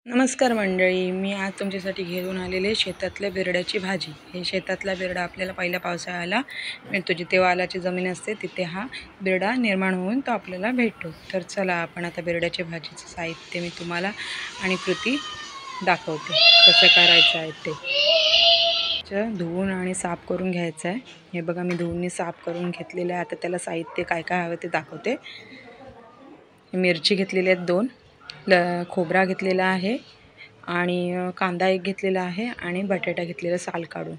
नमस्कार मंडळी, मी आज तुमच्यासाठी घेऊन आलेले शेतातल्या बिरड्याची भाजी। हे शेतातला बिरडा आपल्याला पहिल्या पावसाळ्याला मिळतो, जिथे वालाची जमीन असते तिथे हा बिरडा निर्माण होऊन तो आपल्याला भेटतो। तर चला आपण आता बिरड्याच्या भाजीचं साहित्य मी तुम्हाला आणि कृती दाखवते कसं करायचं आहे ते। धुवून आणि साफ करून घ्यायचं आहे। हे बघा मी धुवून साफ करून घेतलेलं आहे। आता त्याला साहित्य काय काय हवं ते दाखवते। मिरची घेतलेली आहेत 2, खोबरा घेतलेला आहे आणि कांदा एक घेतलेला आहे आणि बटाटा घेतलेला साल काढून।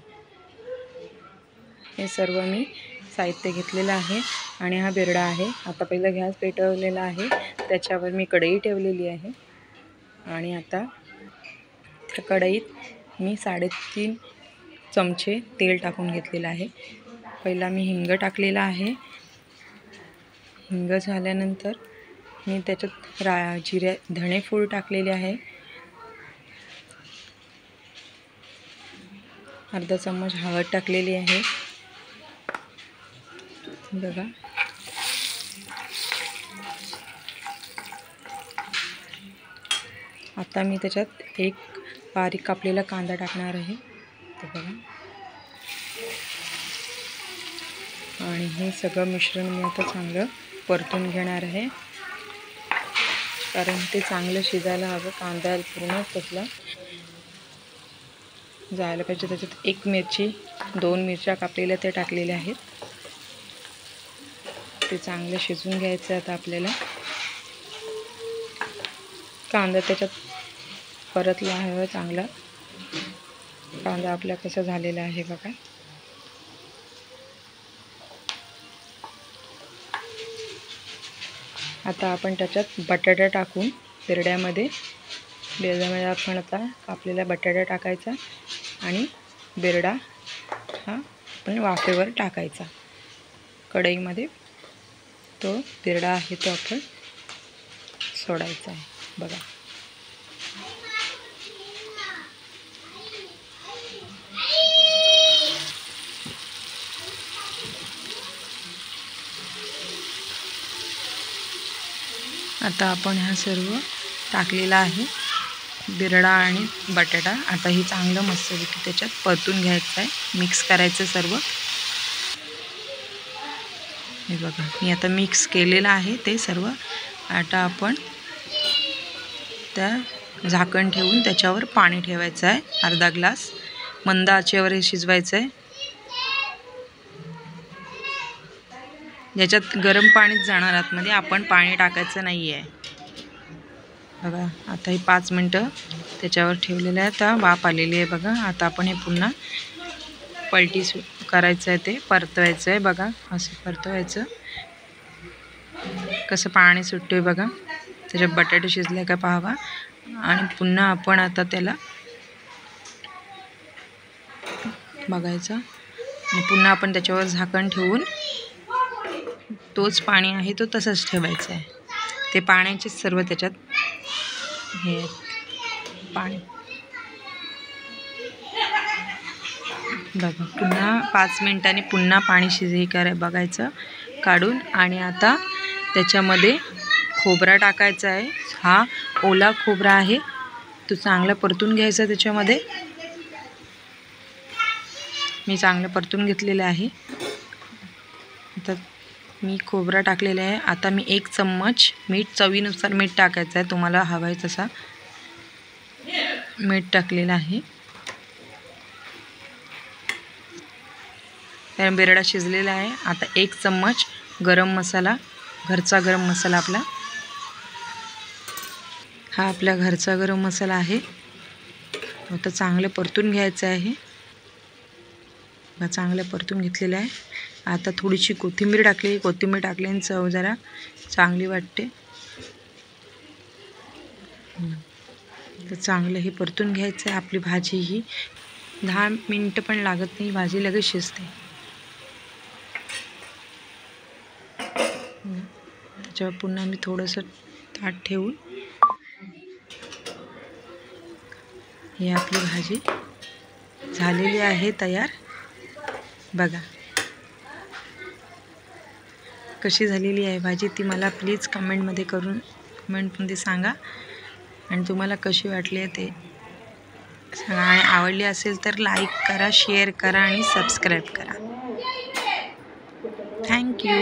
हे सर्व मी साहित्य घेतलेलं आहे आणि हा बिरडा आहे। आता पहिला गॅस पेटवलेला आहे, त्याच्यावर मी कढई ठेवलेली आहे आणि आता त्या कढईत मी 3.5 चमचे तेल टाकून घेतलेलं आहे। पहिला मी हिंग टाकलेला आहे। हिंग झाल्यानंतर मी त्याच्यात जिरे धणे फूल टाकलेले आहे। अर्धा चम्मच हळद टाकलेली आहे बघा। आता मी त्याच्यात एक बारीक कापलेला कांदा टाकणार आहे ते बघा। आणि हे सगळं मिश्रण मी आता चांगलं परतून घेणार आहे, कारण ते चांगलं शिजायला हवं। कांदा पूर्ण तसला जायला पाहिजे। त्याच्यात 1 मिरची 2 मिरच्या कापलेल्या ते टाकलेल्या आहेत। ते चांगलं शिजून घ्यायचं आता आपल्याला। कांदा त्याच्यात परतला आहे चांगला। कांदा आपला कसा झालेला आहे बघा। आता आपण त्याच्यात बटाटा टाकून बिरड्यामध्ये आपण आता कापलेला बटाटा टाकायचा आणि बिरडा हा आपण वाफेवर टाकायचा। कढईमध्ये तो बिरडा आहे तो आपण सोडायचा आहे बघा। आता आपण हा सर्व टाकलेला आहे बिरडा आणि बटाटा। आता हे चांगलं मस्तपैकी त्याच्यात परतून घ्यायचं आहे, मिक्स करायचं सर्व। हे बघा मी आता मिक्स केलेलं आहे ते सर्व। आता आपण त्या झाकण ठेवून त्याच्यावर पाणी ठेवायचं आहे, अर्धा ग्लास। मंद आचेवर हे शिजवायचं आहे। याच्यात गरम पाणीच जाणार आतमध्ये, आपण पाणी टाकायचं नाही आहे बघा। आता हे 5 मिनटं त्याच्यावर ठेवलेलं आहे, आता वाफ आलेली आहे बघा। आता आपण हे पुन्हा पलटी करायचं आहे, ते परतवायचं आहे बघा। असं परतवायचं, कसं पाणी सुटतोय बघा। त्याच्यात बटाटे शिजले का पाहावा। आणि पुन्हा आपण आता त्याला बघायचं आणि पुन्हा आपण त्याच्यावर झाकण ठेवून तोच पाणी आहे तो तसंच ठेवायचं आहे। ते पाण्याचे सर्व त्याच्यात हे पाणी बघा। पुन्हा 5 मिनिटांनी पुन्हा पाणी बघायचं काढून। आणि आता त्याच्यामध्ये खोबरा टाकायचा आहे। हा ओला खोबरा आहे, तो चांगला परतून घ्यायचा। त्याच्यामध्ये मी चांगलं परतून घेतलेलं आहे। आता मी खोबरा टाकलेला आहे। आता मी 1 चम्मच मीठ, चवीनुसार मीठ टाकायचं आहे, तुम्हाला हवं आहे तसा मीठ टाकलेलं आहे। बिरडा शिजलेला आहे। आता 1 चम्मच गरम मसाला, घरचा गरम मसाला आपला, हा आपला घरचा गरम मसाला आहे। आता चांगलं परतून घ्यायचं आहे, चांगलं परतून घेतलेलं आहे। आता थोडीशी कोथिंबीर टाकली, कोथिंबीर टाकल्याने चव जरा चांगली वाटते। तर चांगलं हे परतून घ्यायचं आहे। आपली भाजी ही 10 मिनिटं पण लागत नाही, भाजी लगेच शिजते। त्याच्यावर पुन्हा मी थोडंसं ताट ठेवून ही आपली भाजी झालेली आहे तयार बघा। कशी झालेली आहे भाजी ती मला प्लीज कमेंटमध्ये सांगा। आणि तुम्हाला कशी वाटली आहे ते सांगा आणि आवडली असेल तर लाईक करा, शेअर करा आणि सबस्क्राईब करा. थँक्यू.